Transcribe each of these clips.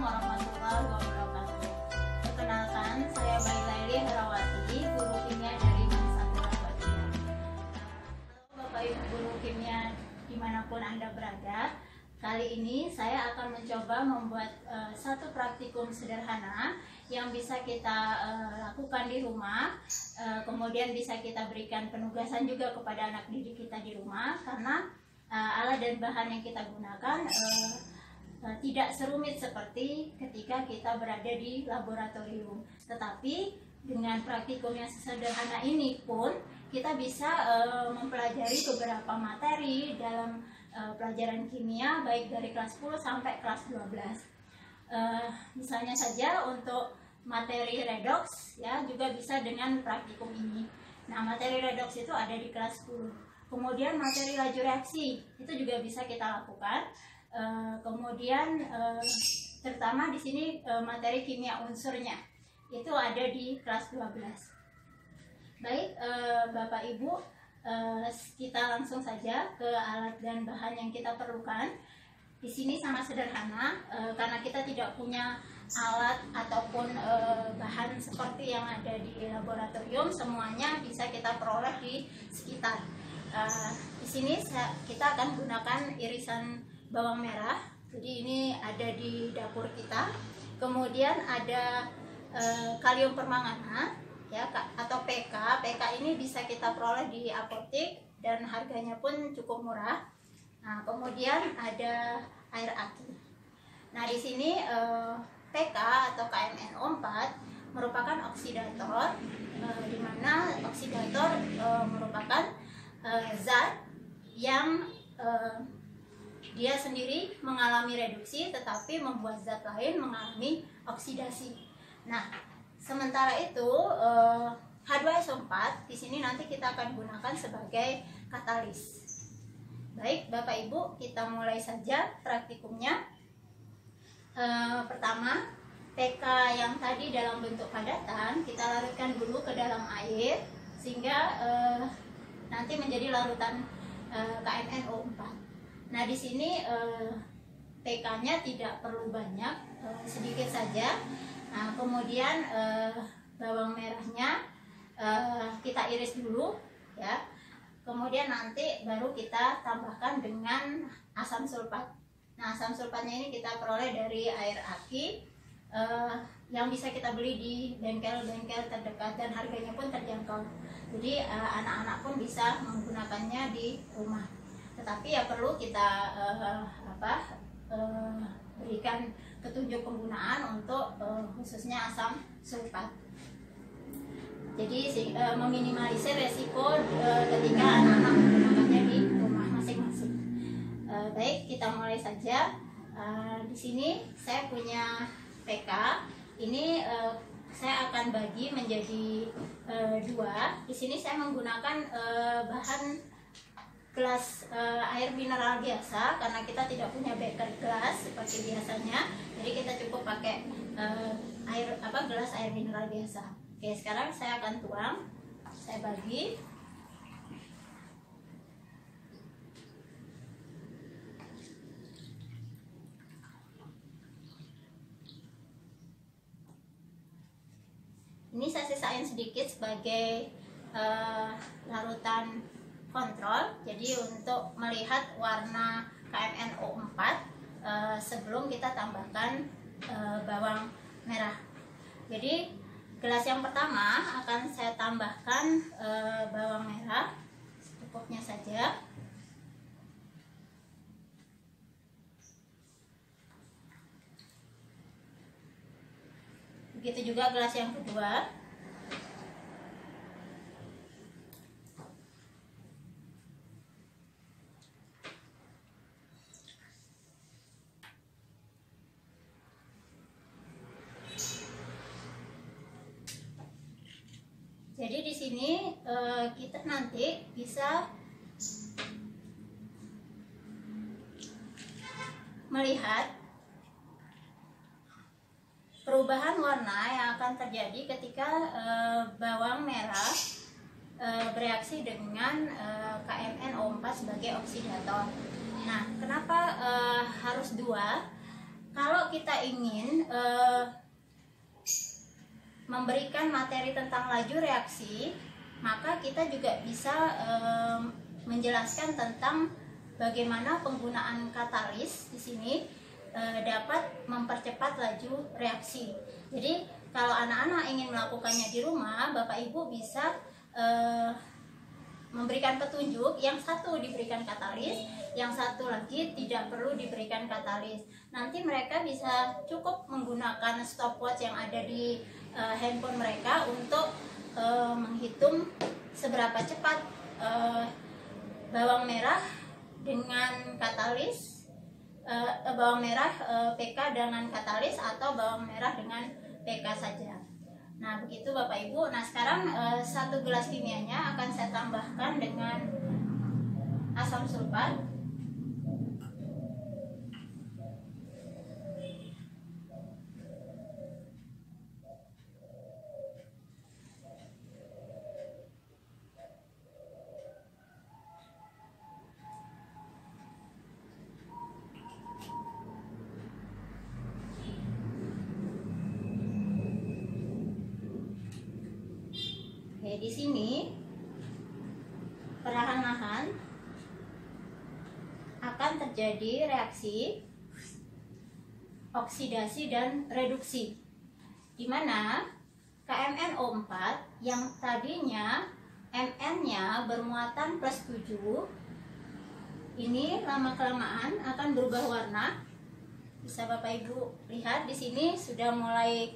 warahmatullahi wabarakatuh. Perkenalkan, saya Bayi Laili Herawati, guru kimia dari Mansatula Batia. Halo Bapak Ibu guru kimia dimanapun Anda berada. Kali ini saya akan mencoba membuat satu praktikum sederhana yang bisa kita lakukan di rumah. Kemudian bisa kita berikan penugasan juga kepada anak didik kita di rumah, karena alat dan bahan yang kita gunakan tidak serumit seperti ketika kita berada di laboratorium. Tetapi dengan praktikum yang sederhana ini pun kita bisa mempelajari beberapa materi dalam pelajaran kimia, baik dari kelas 10 sampai kelas 12. Misalnya saja untuk materi redox ya, juga bisa dengan praktikum ini. Nah, materi redox itu ada di kelas 10. Kemudian materi laju reaksi itu juga bisa kita lakukan. Kemudian terutama di sini materi kimia unsurnya itu ada di kelas 12. Baik, Bapak Ibu, kita langsung saja ke alat dan bahan yang kita perlukan. Di sini sangat sederhana karena kita tidak punya alat ataupun bahan seperti yang ada di laboratorium. Semuanya bisa kita peroleh di sekitar. Di sini kita akan gunakan irisan bawang merah. Jadi ini ada di dapur kita. Kemudian ada kalium permangana ya, atau PK. PK ini bisa kita peroleh di apotek dan harganya pun cukup murah. Nah, kemudian ada air aki. Nah, di sini PK atau KMNO4 merupakan oksidator, di mana oksidator merupakan zat yang dia sendiri mengalami reduksi, tetapi membuat zat lain mengalami oksidasi. Nah, sementara itu H2SO4 di sini nanti kita akan gunakan sebagai katalis. Baik, Bapak Ibu, kita mulai saja praktikumnya. Pertama, PK yang tadi dalam bentuk padatan kita larutkan dulu ke dalam air sehingga nanti menjadi larutan KMNO4. Nah, di sini PK-nya tidak perlu banyak, sedikit saja. Nah, kemudian bawang merahnya kita iris dulu ya. Kemudian nanti baru kita tambahkan dengan asam sulfat. Nah, asam sulfatnya ini kita peroleh dari air aki yang bisa kita beli di bengkel-bengkel terdekat dan harganya pun terjangkau. Jadi anak-anak pun bisa menggunakannya di rumah. Tetapi ya perlu kita berikan petunjuk penggunaan untuk khususnya asam sulfat. Jadi meminimalisir resiko ketika anak-anak menggunakannya di rumah masing-masing. Baik, kita mulai saja. Di sini saya punya PK. Ini saya akan bagi menjadi dua. Di sini saya menggunakan bahan gelas air mineral biasa karena kita tidak punya beker gelas seperti biasanya. Jadi kita cukup pakai gelas air mineral biasa. Oke, sekarang saya akan tuang. Saya bagi. Ini saya sisain sedikit sebagai larutan kontrol. Jadi untuk melihat warna KMNO4 sebelum kita tambahkan bawang merah. Jadi gelas yang pertama akan saya tambahkan bawang merah secukupnya saja. Begitu juga gelas yang kedua. Jadi di sini kita nanti bisa melihat perubahan warna yang akan terjadi ketika bawang merah bereaksi dengan KMNO4 sebagai oksidator. Nah, kenapa harus dua? kalau kita ingin memberikan materi tentang laju reaksi, maka kita juga bisa menjelaskan tentang bagaimana penggunaan katalis di sini dapat mempercepat laju reaksi. Jadi kalau anak-anak ingin melakukannya di rumah, Bapak Ibu bisa memberikan petunjuk, yang satu diberikan katalis, yang satu lagi tidak perlu diberikan katalis. Nanti mereka bisa cukup menggunakan stopwatch yang ada di handphone mereka untuk menghitung seberapa cepat bawang merah dengan katalis, bawang merah PK dengan katalis, atau bawang merah dengan PK saja. Nah, begitu Bapak Ibu. Nah, sekarang 1 gelas kimianya akan saya tambahkan dengan asam sulfat. Oke, di sini perlahan-lahan akan terjadi reaksi oksidasi dan reduksi, di mana KMnO4 yang tadinya Mn-nya bermuatan plus 7 ini lama-kelamaan akan berubah warna. Bisa Bapak Ibu lihat di sini sudah mulai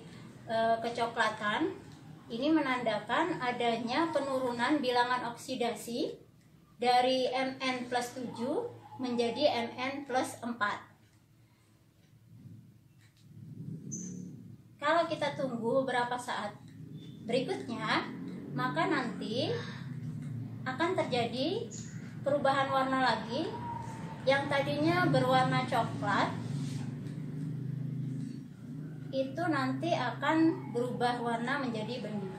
kecoklatan. Ini menandakan adanya penurunan bilangan oksidasi dari Mn plus 7 menjadi Mn plus 4. Kalau kita tunggu beberapa saat berikutnya, maka nanti akan terjadi perubahan warna lagi. Yang tadinya berwarna coklat itu nanti akan berubah warna menjadi bening.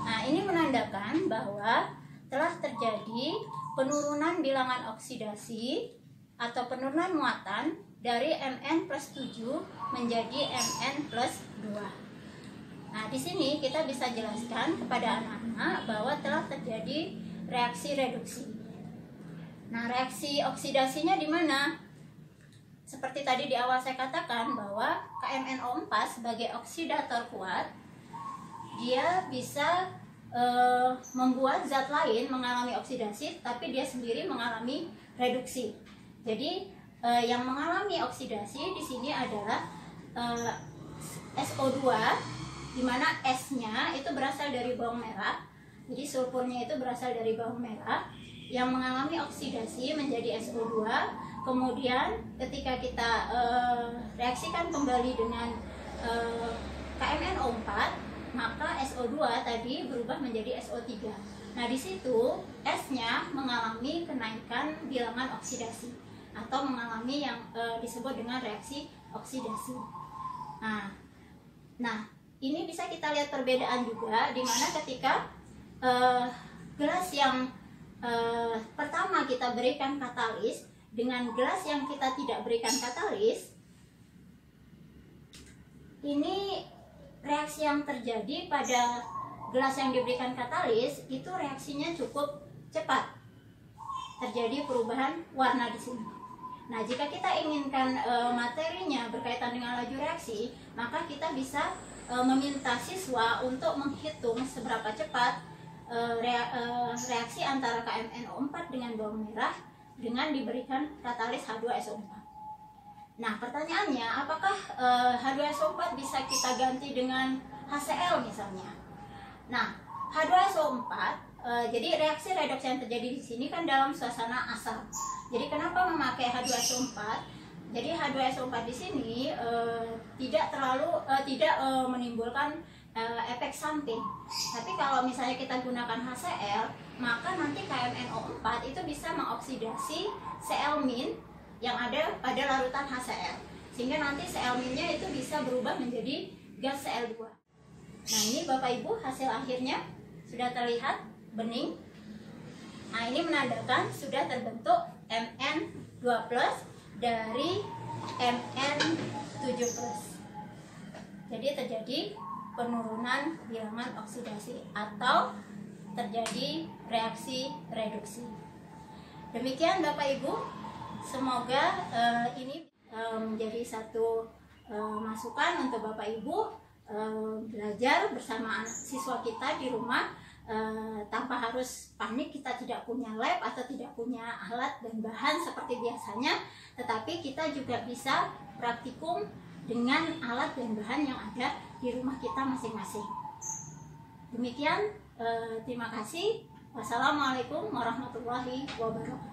Nah, ini menandakan bahwa telah terjadi penurunan bilangan oksidasi atau penurunan muatan dari Mn plus 7 menjadi Mn plus 2. Nah, di sini kita bisa jelaskan kepada anak-anak bahwa telah terjadi reaksi reduksi. Nah, reaksi oksidasinya di mana? Seperti tadi di awal saya katakan bahwa KMnO4 sebagai oksidator kuat, dia bisa membuat zat lain mengalami oksidasi, tapi dia sendiri mengalami reduksi. Jadi yang mengalami oksidasi di sini adalah SO2, di mana S-nya itu berasal dari bawang merah. Jadi sulfurnya itu berasal dari bawang merah yang mengalami oksidasi menjadi SO2. Kemudian ketika kita reaksikan kembali dengan KMnO4, maka SO2 tadi berubah menjadi SO3. Nah, di situ S-nya mengalami kenaikan bilangan oksidasi atau mengalami yang disebut dengan reaksi oksidasi. Nah, ini bisa kita lihat perbedaan juga, di mana ketika gelas yang pertama kita berikan katalis dengan gelas yang kita tidak berikan katalis, ini reaksi yang terjadi pada gelas yang diberikan katalis itu reaksinya cukup cepat. Terjadi perubahan warna di sini. Nah, jika kita inginkan materinya berkaitan dengan laju reaksi, maka kita bisa meminta siswa untuk menghitung seberapa cepat reaksi antara KMnO4 dengan bawang merah dengan diberikan katalis H2SO4. Nah, pertanyaannya, apakah H2SO4 bisa kita ganti dengan HCl misalnya? Nah, H2SO4, jadi reaksi redoks yang terjadi di sini kan dalam suasana asam. Jadi kenapa memakai H2SO4? Jadi H2SO4 di sini tidak menimbulkan efek samping. Tapi kalau misalnya kita gunakan HCl, maka nanti KMnO4 itu bisa mengoksidasi Cl- yang ada pada larutan HCl, sehingga nanti Cl-nya itu bisa berubah menjadi gas Cl2. Nah, ini Bapak Ibu hasil akhirnya sudah terlihat bening. Nah, ini menandakan sudah terbentuk Mn dari Mn7+. Jadi terjadi penurunan bilangan oksidasi atau terjadi reaksi reduksi. Demikian Bapak Ibu, semoga ini menjadi satu masukan untuk Bapak Ibu belajar bersama anak siswa kita di rumah, tanpa harus panik kita tidak punya lab atau tidak punya alat dan bahan seperti biasanya, tetapi kita juga bisa praktikum dengan alat dan bahan yang ada di rumah kita masing-masing. Demikian, terima kasih. Wassalamualaikum warahmatullahi wabarakatuh.